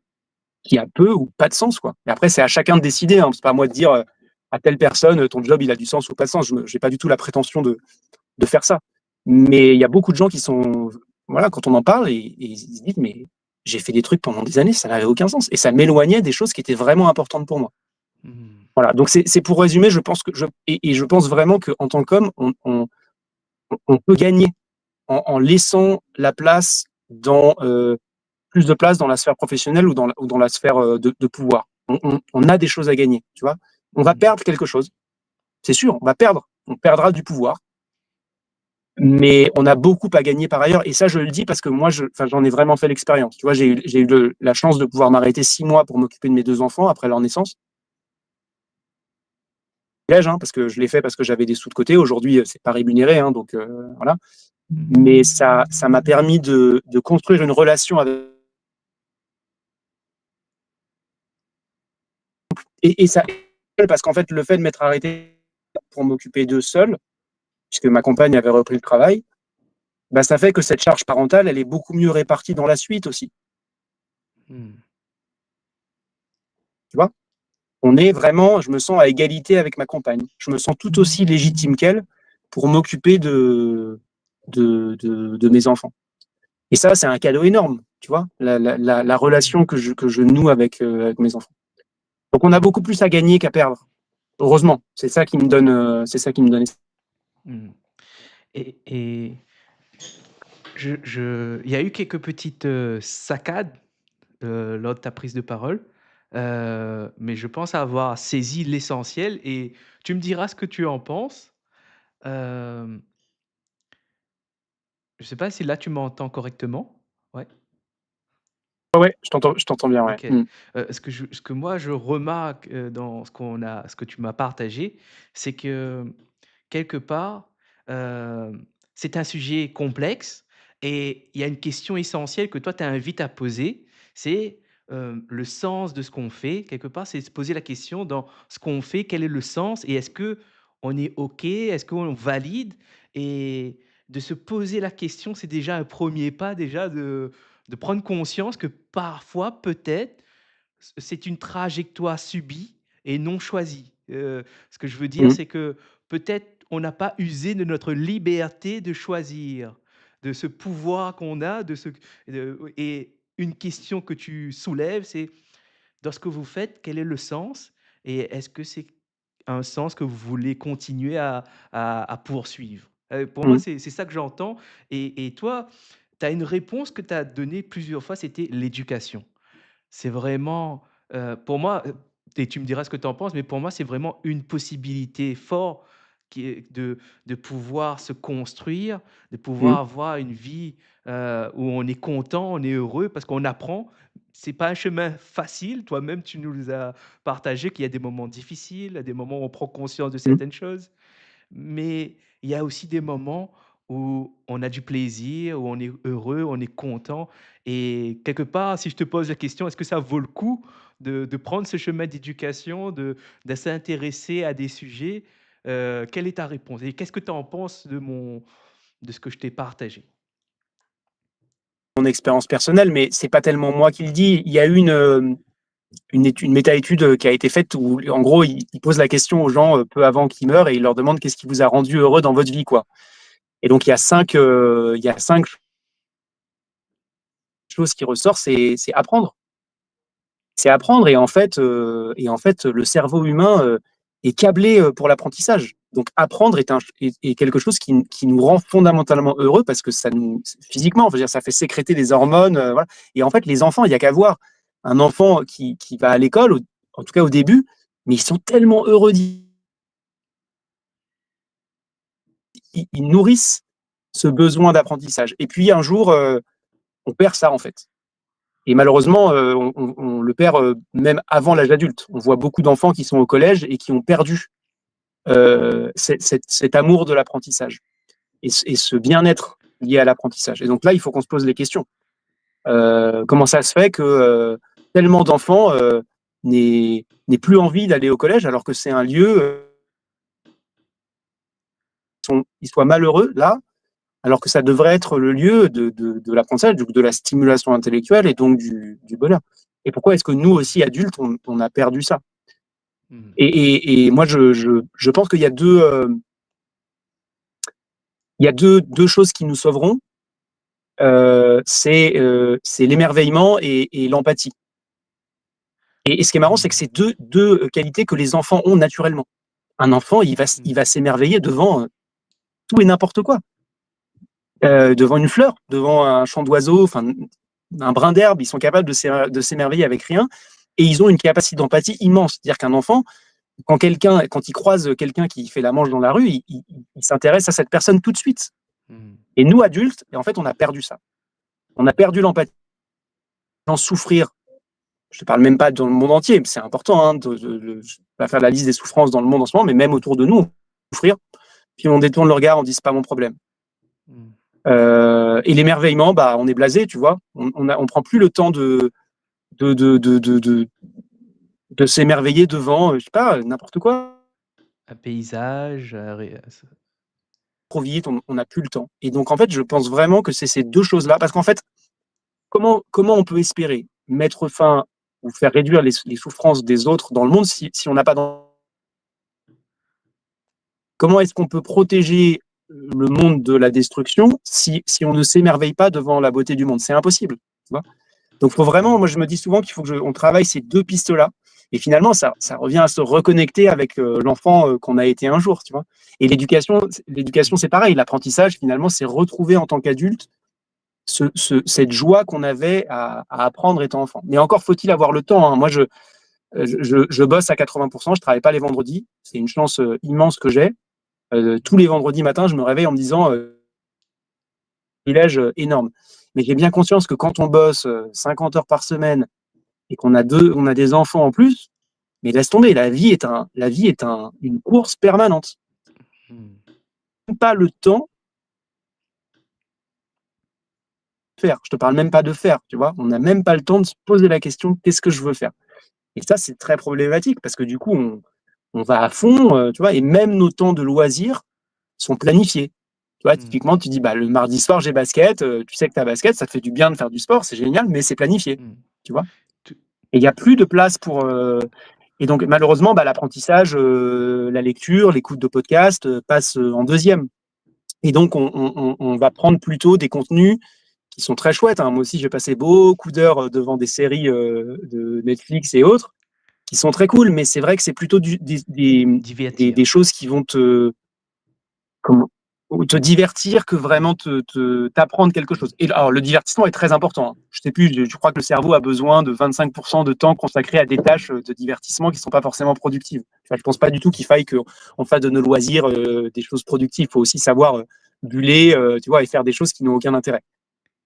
a peu ou pas de sens, quoi. Et après, c'est à chacun de décider, hein. C'est pas à moi de dire à telle personne, ton job, il a du sens ou pas de sens. Je n'ai pas du tout la prétention de faire ça. Mais il y a beaucoup de gens qui sont, voilà, quand on en parle, et ils se disent, mais j'ai fait des trucs pendant des années, ça n'avait aucun sens. Et ça m'éloignait des choses qui étaient vraiment importantes pour moi. mmh, Voilà, donc c'est pour résumer, je pense que et je pense vraiment qu'en tant qu'homme, on peut gagner en laissant la place dans plus de place dans la sphère professionnelle ou dans la sphère de pouvoir. On a des choses à gagner, tu vois. On va mmh. perdre quelque chose, c'est sûr, on va perdre. On perdra du pouvoir, mais on a beaucoup à gagner par ailleurs. Et ça, je le dis parce que moi, j'en ai vraiment fait l'expérience. Tu vois, j'ai eu la chance de pouvoir m'arrêter 6 mois pour m'occuper de mes 2 enfants après leur naissance. hein, parce que je l'ai fait parce que j'avais des sous de côté. Aujourd'hui, c'est pas rémunéré, hein, donc voilà. Mmh. Mais ça m'a permis de construire une relation avec. Et ça, parce qu'en fait, le fait de m'être arrêté pour m'occuper d'eux seul, puisque ma compagne avait repris le travail, bah, ça fait que cette charge parentale, elle est beaucoup mieux répartie dans la suite aussi. Mmh. Tu vois? Je me sens à égalité avec ma compagne. Je me sens tout aussi légitime qu'elle pour m'occuper de mes enfants. Et ça, c'est un cadeau énorme, tu vois, la relation que je noue avec mes enfants. Donc on a beaucoup plus à gagner qu'à perdre. Heureusement, c'est ça qui me donne, Mmh. Et il y a eu quelques petites, saccades, lors de ta prise de parole, mais je pense avoir saisi l'essentiel et tu me diras ce que tu en penses. Hem, je sais pas si là tu m'entends correctement? Ouais? ouais, je t'entends bien, ouais. OK. Mmh. Ce que moi je remarque, dans ce que tu m'as partagé, c'est que quelque part, c'est un sujet complexe et il y a une question essentielle que toi tu invites à poser, c'est, le sens de ce qu'on fait. Quelque part, c'est se poser la question dans ce qu'on fait, quel est le sens et est-ce que on est OK? Est-ce qu'on valide? Et de se poser la question, c'est déjà un premier pas déjà de prendre conscience que parfois, peut-être, c'est une trajectoire subie et non choisie. Ce que je veux dire, Mmh. c'est que peut-être on n'a pas usé de notre liberté de choisir, de ce pouvoir qu'on a, et une question que tu soulèves, c'est dans ce que vous faites, quel est le sens? Et est-ce que c'est un sens que vous voulez continuer à poursuivre? Pour moi, Mmh. c'est ça que j'entends et toi, tu as une réponse que tu as donnée plusieurs fois, c'était l'éducation. C'est vraiment, pour moi, et tu me diras ce que tu en penses, mais pour moi, c'est vraiment une possibilité forte qui est de pouvoir se construire, de Mmh. pouvoir avoir une vie, où on est content, on est heureux parce qu'on apprend. C'est pas un chemin facile. Toi-même, tu nous as partagé qu'il y a des moments difficiles, il y a des moments où on prend conscience de Mmh. certaines choses. Mais il y a aussi des moments où on a du plaisir, où on est heureux, on est content et quelque part, si je te pose la question, est-ce que ça vaut le coup de prendre ce chemin d'éducation, de s'intéresser à des sujets? Quelle est ta réponse? Et qu'est-ce que tu en penses de ce que je t'ai partagé? Mon expérience personnelle, mais c'est pas tellement moi qui le dis. Il y a eu une méta-étude qui a été faite où, en gros, il pose la question aux gens peu avant qu'ils meurent et il leur demande qu'est-ce qui vous a rendu heureux dans votre vie, quoi. Et donc, il y a 5 choses qui ressortent, c'est apprendre. C'est apprendre et en fait, le cerveau humain est câblé pour l'apprentissage. Donc, apprendre est quelque chose qui nous rend fondamentalement heureux parce que ça nous, physiquement, je veux dire, ça fait sécréter des hormones, voilà. Et en fait, les enfants, il y a qu'à voir un enfant qui va à l'école, en tout cas au début, mais ils sont tellement heureux, ils nourrissent ce besoin d'apprentissage. Et puis un jour, on perd ça en fait. Et malheureusement, on le perd même avant l'âge adulte. On voit beaucoup d'enfants qui sont au collège et qui ont perdu cet amour de l'apprentissage et ce bien-être lié à l'apprentissage. Et donc là, il faut qu'on se pose les questions. Comment ça se fait que tellement d'enfants n'aient plus envie d'aller au collège alors que c'est un lieu, ils soient malheureux là, alors que ça devrait être le lieu de l'apprentissage, de la stimulation intellectuelle et donc du bonheur. Et pourquoi est-ce que nous aussi, adultes, on a perdu ça? Mmh. Et moi, je pense qu'il y a deux choses qui nous sauveront. C'est l'émerveillement et l'empathie. Et ce qui est marrant, c'est que Mmh. c'est deux qualités que les enfants ont naturellement. Un enfant, Mmh. il va s'émerveiller devant tout et n'importe quoi. Devant une fleur, devant un chant d'oiseau, enfin, un brin d'herbe, ils sont capables de s'émerveiller avec rien. Et ils ont une capacité d'empathie immense. C'est-à-dire qu'un enfant, quand il croise quelqu'un qui fait la manche dans la rue, il s'intéresse à cette personne tout de suite. Mmh. Et nous, adultes, et en fait, on a perdu ça. On a perdu l'empathie, en souffrir je te parle même pas dans le monde entier, c'est important, hein, je vais pas faire la liste des souffrances dans le monde en ce moment, mais même autour de nous, on peut souffrir, puis on détourne le regard, on dit c'est pas mon problème. Mmh. Et l'émerveillement, bah, on est blasé, tu vois. On prend plus le temps de, de, de, de, de, de s'émerveiller devant, je sais pas, n'importe quoi. Un paysage, ré Trop vite, on n'a plus le temps. Et donc, en fait, je pense vraiment que c'est ces deux choses-là. Parce qu'en fait, comment on peut espérer mettre fin ou faire réduire les souffrances des autres dans le monde si on n'a pas comment est-ce qu'on peut protéger le monde de la destruction si on ne s'émerveille pas devant la beauté du monde? C'est impossible. Tu vois. Donc, faut vraiment, moi, je me dis souvent qu'il faut qu'on travaille ces deux pistes-là. Et finalement, ça revient à se reconnecter avec l'enfant qu'on a été un jour, tu vois. Et l'éducation, c'est pareil. L'apprentissage, finalement, c'est retrouver en tant qu'adulte cette joie qu'on avait à apprendre étant enfant. Mais encore faut-il avoir le temps. Hein. Moi, je bosse à 80%, je travaille pas les vendredis. C'est une chance immense que j'ai. Tous les vendredis matins, je me réveille en me disant privilège énorme. Mais j'ai bien conscience que quand on bosse 50 heures par semaine et on a des enfants en plus, mais laisse tomber, la vie est une course permanente. Mmh. Pas le temps de faire. Je te parle même pas de faire, tu vois. On n'a même pas le temps de se poser la question qu'est-ce que je veux faire. Et ça, c'est très problématique parce que du coup, on va à fond, tu vois, et même nos temps de loisirs sont planifiés. Tu vois, Mmh. typiquement, tu dis, bah, le mardi soir, j'ai basket, tu sais que tu as basket, ça te fait du bien de faire du sport, c'est génial, mais c'est planifié, Mmh. tu vois. Tout Et il n'y a plus de place pour. Et donc, malheureusement, bah, l'apprentissage, la lecture, l'écoute de podcasts passe en deuxième. Et donc, on va prendre plutôt des contenus qui sont très chouettes. Hein. Moi aussi, j'ai passé beaucoup d'heures devant des séries de Netflix et autres qui sont très cool, mais c'est vrai que c'est plutôt des divertir. choses qui vont comment, te divertir que vraiment t'apprendre quelque chose. Et alors, le divertissement est très important. Hein. Je sais plus, je crois que le cerveau a besoin de 25% de temps consacré à des tâches de divertissement qui ne sont pas forcément productives. Enfin, je pense pas du tout qu'il faille qu'on fasse de nos loisirs des choses productives. Il faut aussi savoir buller, tu vois, et faire des choses qui n'ont aucun intérêt.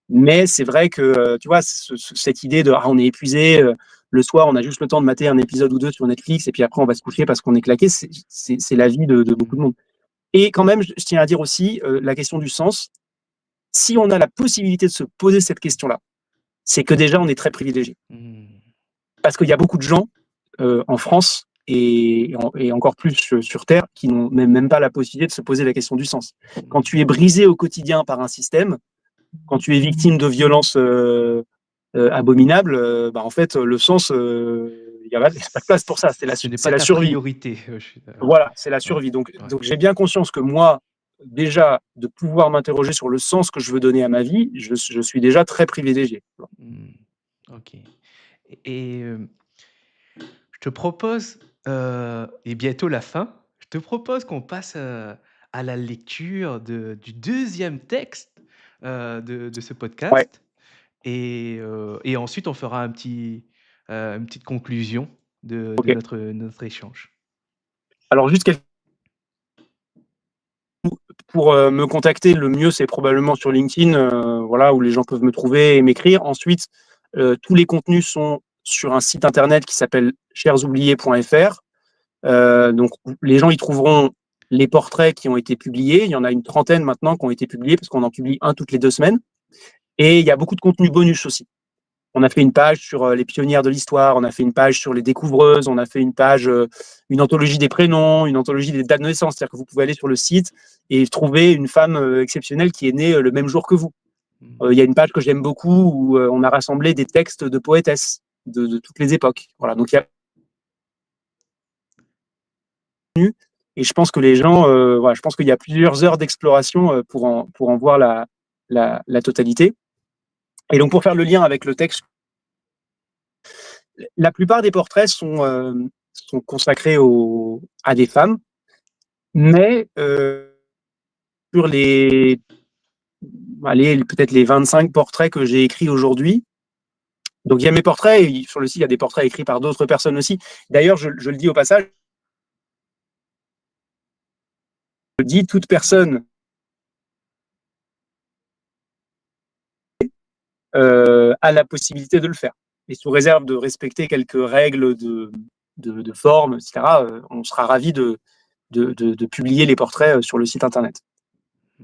Mais c'est vrai que, tu vois, cette idée de on est épuisé, le soir, on a juste le temps de mater un épisode ou deux sur Netflix, et puis après, on va se coucher parce qu'on est claqué, c'est la vie de beaucoup de Mmh. monde. Et quand même, je tiens à dire aussi la question du sens. Si on a la possibilité de se poser cette question-là, c'est que déjà, on est très privilégié. Mmh. Parce qu'il y a beaucoup de gens en France et encore plus sur Terre qui n'ont même pas la possibilité de se poser la question du sens. Quand Mmh. tu es brisé au quotidien par un système, quand tu es victime de violences abominables, bah, en fait, le sens, il n'y a pas de place pour ça. Ce n'est C'est pas la ta survie. priorité, je suis Voilà, c'est la ouais, survie. Donc, ouais. donc j'ai bien conscience que moi, déjà, de pouvoir m'interroger sur le sens que je veux donner à ma vie, je suis déjà très privilégié. Mmh. OK. Et je te propose, et bientôt la fin, je te propose qu'on passe, à la lecture du deuxième texte, de ce Ouais, podcast et ensuite on fera une petite conclusion de ok. notre échange. Alors, juste pour me contacter, le mieux, c'est probablement sur LinkedIn, voilà, où les gens peuvent me trouver et m'écrire. Ensuite, tous les contenus sont sur un site internet qui s'appelle chersoubliés.fr. Donc, les gens y trouveront les portraits qui ont été publiés. Il y en a une trentaine maintenant qui ont été publiés parce qu'on en publie un toutes les 2 semaines. Et il y a beaucoup de contenu bonus aussi. On a fait une page sur les pionnières de l'histoire, on a fait une page sur les découvreuses, on a fait une page, une anthologie des prénoms, une anthologie des dates de naissance. C'est-à-dire que vous pouvez aller sur le site et trouver une femme exceptionnelle qui est née le même jour que vous. Mmh. Il y a une page que j'aime beaucoup où on a rassemblé des textes de poétesses de toutes les époques. Voilà, donc il y a et je pense que les gens, voilà, je pense qu'il y a plusieurs heures d'exploration pour en voir la totalité. Et donc pour faire le lien avec le texte, la plupart des portraits sont consacrés à des femmes, mais sur peut-être les 25 portraits que j'ai écrits aujourd'hui, donc il y a mes portraits, et sur le site, il y a des portraits écrits par d'autres personnes aussi. D'ailleurs, je le dis au passage, je dis toute personne a la possibilité de le faire. et sous réserve de respecter quelques règles de forme, etc., on sera ravi de publier les portraits sur le site internet.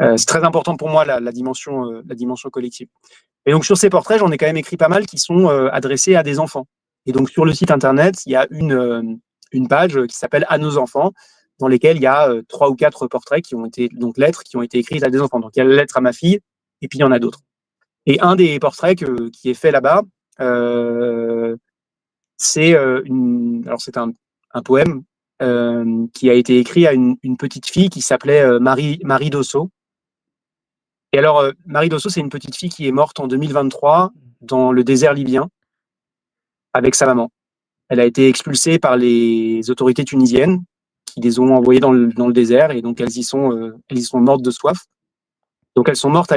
C'est très important pour moi la dimension collective. Et donc sur ces portraits, j'en ai quand même écrit pas mal qui sont adressés à des enfants. Et donc sur le site internet, il y a une page qui s'appelle À nos enfants, dans lesquelles il y a 3 ou 4 portraits qui ont été, donc lettres qui ont été écrites à des enfants. Donc il y a la lettre à ma fille, et puis il y en a d'autres. Et un des portraits qui est fait là-bas, c'est alors c'est un poème qui a été écrit à une petite fille qui s'appelait Marie Dosso. Et alors, Marie Dosso, c'est une petite fille qui est morte en 2023 dans le désert libyen avec sa maman. Elle a été expulsée par les autorités tunisiennes qui les ont envoyées dans le désert, et donc elles y sont mortes de soif. Donc elles sont mortes à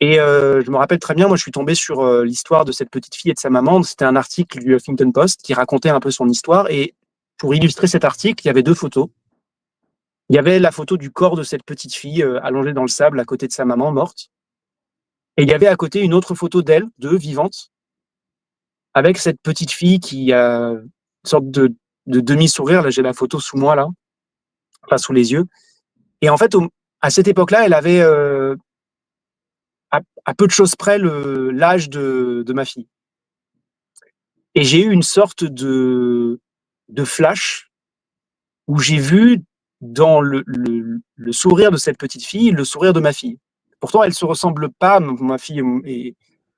Et je me rappelle très bien, moi je suis tombé sur l'histoire de cette petite fille et de sa maman. C'était un article du Huffington Post qui racontait un peu son histoire. Et pour illustrer cet article, il y avait 2 photos. Il y avait la photo du corps de cette petite fille allongée dans le sable à côté de sa maman morte. Et il y avait à côté une autre photo d'elle, vivante, avec cette petite fille qui a une sorte de demi-sourire. Là, j'ai la photo sous moi, là, enfin sous les yeux. Et en fait, à cette époque-là, elle avait à peu de choses près l'âge de ma fille. Et j'ai eu une sorte de flash où j'ai vu dans le sourire de cette petite fille le sourire de ma fille. Pourtant, elle ne se ressemble pas. Ma fille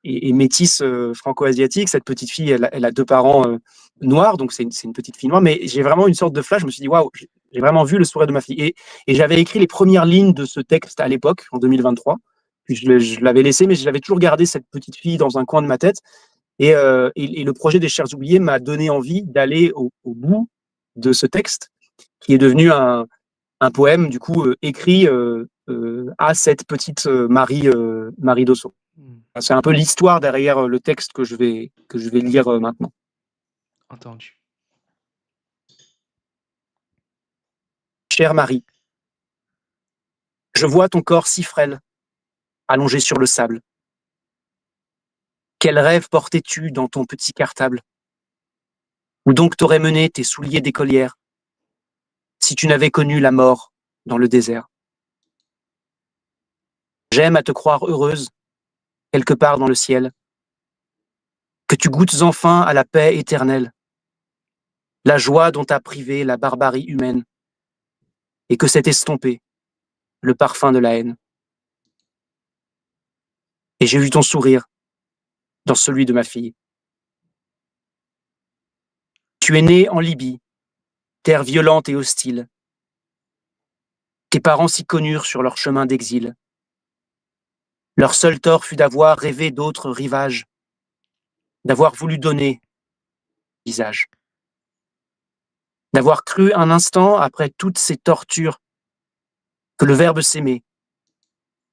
est métisse franco-asiatique. Cette petite fille, elle a 2 parents noirs, donc c'est une petite fille noire. Mais j'ai vraiment une sorte de flash. Je me suis dit, waouh, j'ai vraiment vu le sourire de ma fille. Et j'avais écrit les premières lignes de ce texte à l'époque, en 2023. Puis je l'avais laissé, mais j'avais toujours gardé cette petite fille dans un coin de ma tête. Et le projet des Chers Oubliés m'a donné envie d'aller au bout de ce texte, qui est devenu un poème, du coup, écrit à cette petite Marie Dosso. Mmh. C'est un peu l'histoire derrière le texte que je vais lire maintenant. Entendu. Chère Marie, je vois ton corps si frêle, allongé sur le sable. Quel rêve portais-tu dans ton petit cartable? Où donc t'aurais mené tes souliers d'écolière, si tu n'avais connu la mort dans le désert? J'aime à te croire heureuse, quelque part dans le ciel, que tu goûtes enfin à la paix éternelle, la joie dont t'a privé la barbarie humaine, et que s'est estompé le parfum de la haine. Et j'ai vu ton sourire dans celui de ma fille. Tu es né en Libye, terre violente et hostile. Tes parents s'y connurent sur leur chemin d'exil. Leur seul tort fut d'avoir rêvé d'autres rivages, d'avoir voulu donner visage, d'avoir cru un instant, après toutes ces tortures, que le verbe s'aimer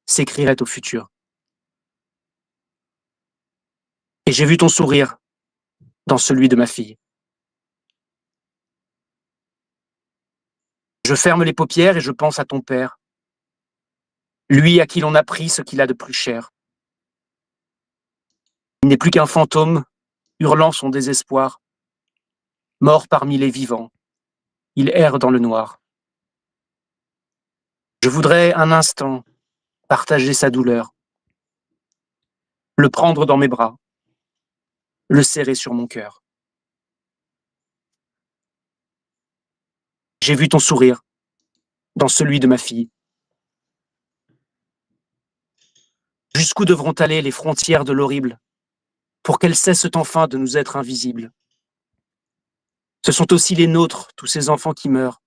s'écrirait au futur. Et j'ai vu ton sourire dans celui de ma fille. Je ferme les paupières et je pense à ton père, lui à qui l'on a pris ce qu'il a de plus cher. Il n'est plus qu'un fantôme, hurlant son désespoir, mort parmi les vivants. Il erre dans le noir. Je voudrais un instant partager sa douleur, le prendre dans mes bras, le serrer sur mon cœur. J'ai vu ton sourire dans celui de ma fille. Jusqu'où devront aller les frontières de l'horrible pour qu'elles cessent enfin de nous être invisibles? Ce sont aussi les nôtres, tous ces enfants qui meurent.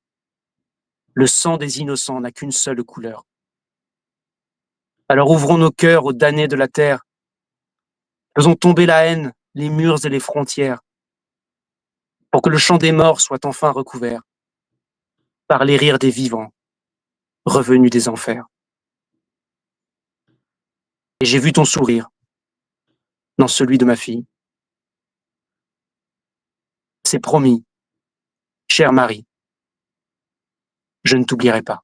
Le sang des innocents n'a qu'une seule couleur. Alors ouvrons nos cœurs aux damnés de la terre. Faisons tomber la haine, les murs et les frontières, pour que le chant des morts soit enfin recouvert par les rires des vivants, revenus des enfers. Et j'ai vu ton sourire dans celui de ma fille. C'est promis, chère Marie, je ne t'oublierai pas.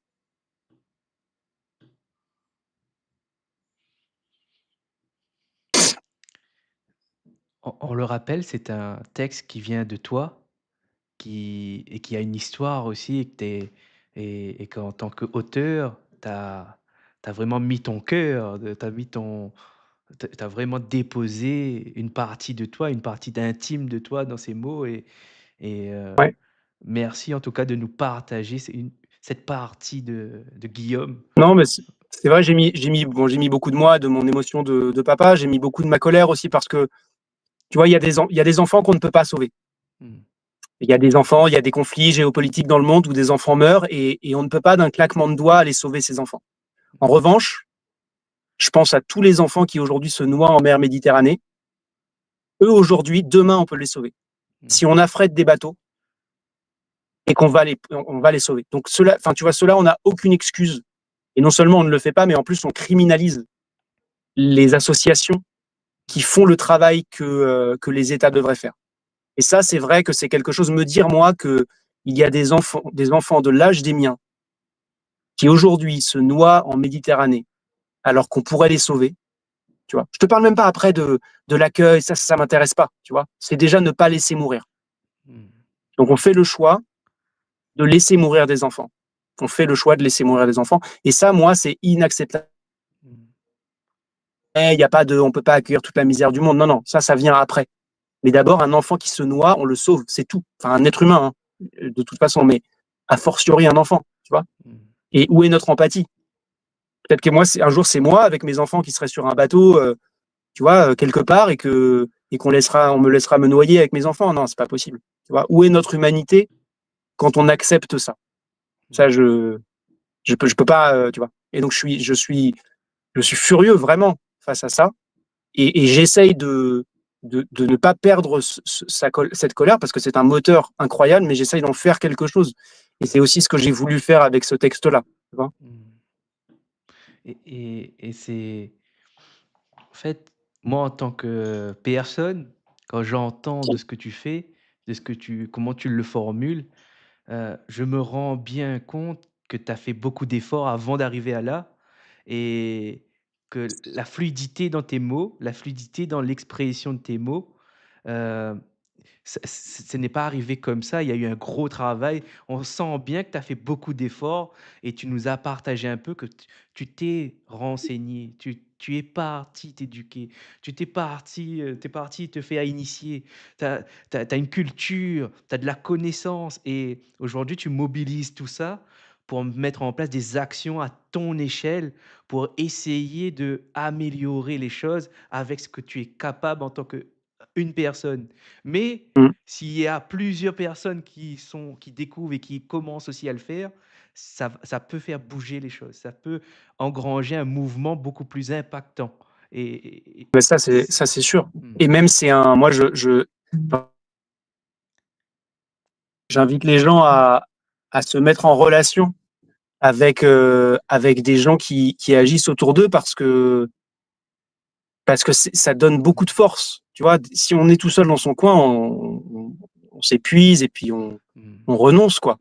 On le rappelle, c'est un texte qui vient de toi, qui a une histoire aussi et que et qu'en tant qu'auteur, tu as vraiment mis ton cœur, tu as mis ton tu as vraiment déposé une partie de toi, une partie d'intime de toi dans ces mots et Ouais. merci en tout cas de nous partager cette partie de Guillaume. Non, mais c'est vrai, j'ai mis beaucoup de moi, de mon émotion de papa, j'ai mis beaucoup de ma colère aussi parce que, tu vois, il y a des enfants qu'on ne peut pas sauver. Mmh. Il y a des enfants, il y a des conflits géopolitiques dans le monde où des enfants meurent et on ne peut pas d'un claquement de doigts aller sauver ces enfants. En revanche, je pense à tous les enfants qui aujourd'hui se noient en mer Méditerranée. Eux, aujourd'hui, demain, on peut les sauver. Mmh. Si on affrète des bateaux et on va les sauver. Donc cela, enfin, tu vois, cela, on n'a aucune excuse. Et non seulement on ne le fait pas, mais en plus on criminalise les associations qui font le travail que les États devraient faire. Et ça, c'est vrai que c'est quelque chose, me dire moi que il y a des enfants de l'âge des miens qui aujourd'hui se noient en Méditerranée alors qu'on pourrait les sauver, tu vois. Je te parle même pas après de l'accueil, ça m'intéresse pas, tu vois. C'est déjà ne pas laisser mourir. Mmh. Donc on fait le choix de laisser mourir des enfants. On fait le choix de laisser mourir des enfants. Et ça, moi, c'est inacceptable. Mmh. Il y a pas de, on peut pas accueillir toute la misère du monde. Non, non, ça vient après. Mais d'abord, un enfant qui se noie, on le sauve, c'est tout. Enfin, un être humain, hein, de toute façon, mais a fortiori un enfant, tu vois. Mmh. Et où est notre empathie? Peut-être que moi, un jour, c'est moi avec mes enfants qui serait sur un bateau, tu vois, quelque part, et on me laissera me noyer avec mes enfants. Non, c'est pas possible. Tu vois, où est notre humanité quand on accepte ça? Ça, Mmh. je peux pas, tu vois. Et donc, je suis furieux vraiment face à ça, et j'essaye de ne pas perdre cette colère parce que c'est un moteur incroyable, mais j'essaye d'en faire quelque chose. Et c'est aussi ce que j'ai voulu faire avec ce texte-là. Tu vois. Mmh. Et c'est en fait, moi, en tant que personne, quand j'entends de ce que tu fais, de ce que tu comment tu le formules, je me rends bien compte que tu as fait beaucoup d'efforts avant d'arriver à là et que la fluidité dans tes mots, la fluidité dans l'expression de tes mots, heu ce n'est pas arrivé comme ça, il y a eu un gros travail. On sent bien que tu as fait beaucoup d'efforts et tu nous as partagé un peu que tu t'es renseigné, tu es parti t'éduquer, tu es parti te faire initier. Tu as une culture, tu as de la connaissance et aujourd'hui tu mobilises tout ça pour mettre en place des actions à ton échelle, pour essayer d'améliorer les choses avec ce que tu es capable en tant qu'une personne. Mais Mm. s'il y a plusieurs personnes qui découvrent et qui commencent aussi à le faire, ça peut faire bouger les choses. Ça peut engranger un mouvement beaucoup plus impactant et Mais c ça, c'est sûr. mmh, Et même, moi, j'invite les gens à se mettre en relation avec des gens qui agissent autour d'eux parce que ça donne beaucoup de force. Tu vois, si on est tout seul dans son coin, on s'épuise et puis mmh on renonce, quoi.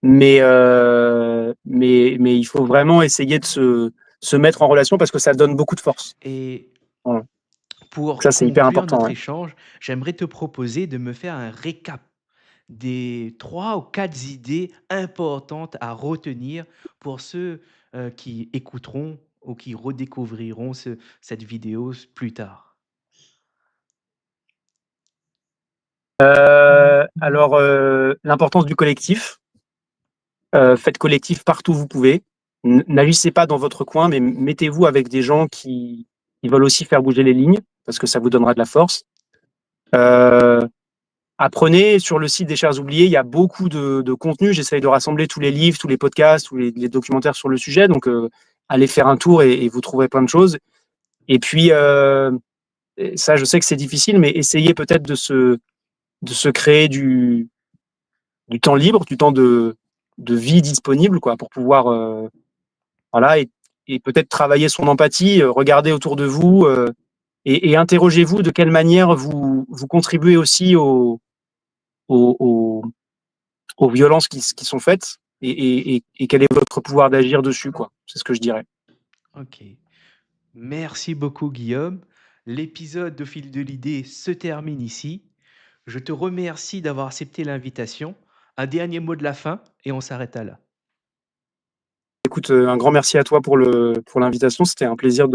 Mais il faut vraiment essayer de se mettre en relation parce que ça donne beaucoup de force. et Voilà. Ça, pour c'est hyper conclure important, notre ouais. échange, j'aimerais te proposer de me faire un récap des 3 ou 4 idées importantes à retenir pour ceux, qui écouteront ou qui redécouvriront cette vidéo plus tard. Alors, l'importance du collectif. Faites collectif partout où vous pouvez. N'agissez pas dans votre coin, mais mettez-vous avec des gens qui veulent aussi faire bouger les lignes, parce que ça vous donnera de la force. Euh, Apprenez sur le site des Chers Oubliés, il y a beaucoup de contenu. J'essaye de rassembler tous les livres, tous les podcasts, tous les documentaires sur le sujet. Donc, allez faire un tour et vous trouverez plein de choses. Et puis, ça, je sais que c'est difficile, mais essayez peut-être de se créer du temps libre, du temps de vie disponible, quoi, pour pouvoir, voilà, et peut-être travailler son empathie, regarder autour de vous, et interrogez-vous de quelle manière vous contribuez aussi aux, aux, aux violences qui sont faites, et quel est votre pouvoir d'agir dessus, quoi. C'est ce que je dirais. OK. Merci beaucoup Guillaume. l'épisode de Fil de l'idée se termine ici. Je te remercie d'avoir accepté l'invitation. Un dernier mot de la fin et on s'arrête là. Écoute, un grand merci à toi pour l'invitation. C'était un plaisir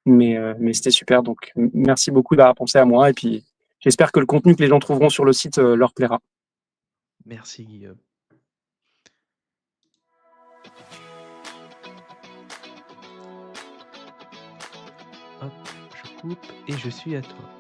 mais c'était super. Donc, merci beaucoup d'avoir pensé à moi. Et puis, j'espère que le contenu que les gens trouveront sur le site leur plaira. Merci Guillaume. Hop, je coupe et je suis à toi.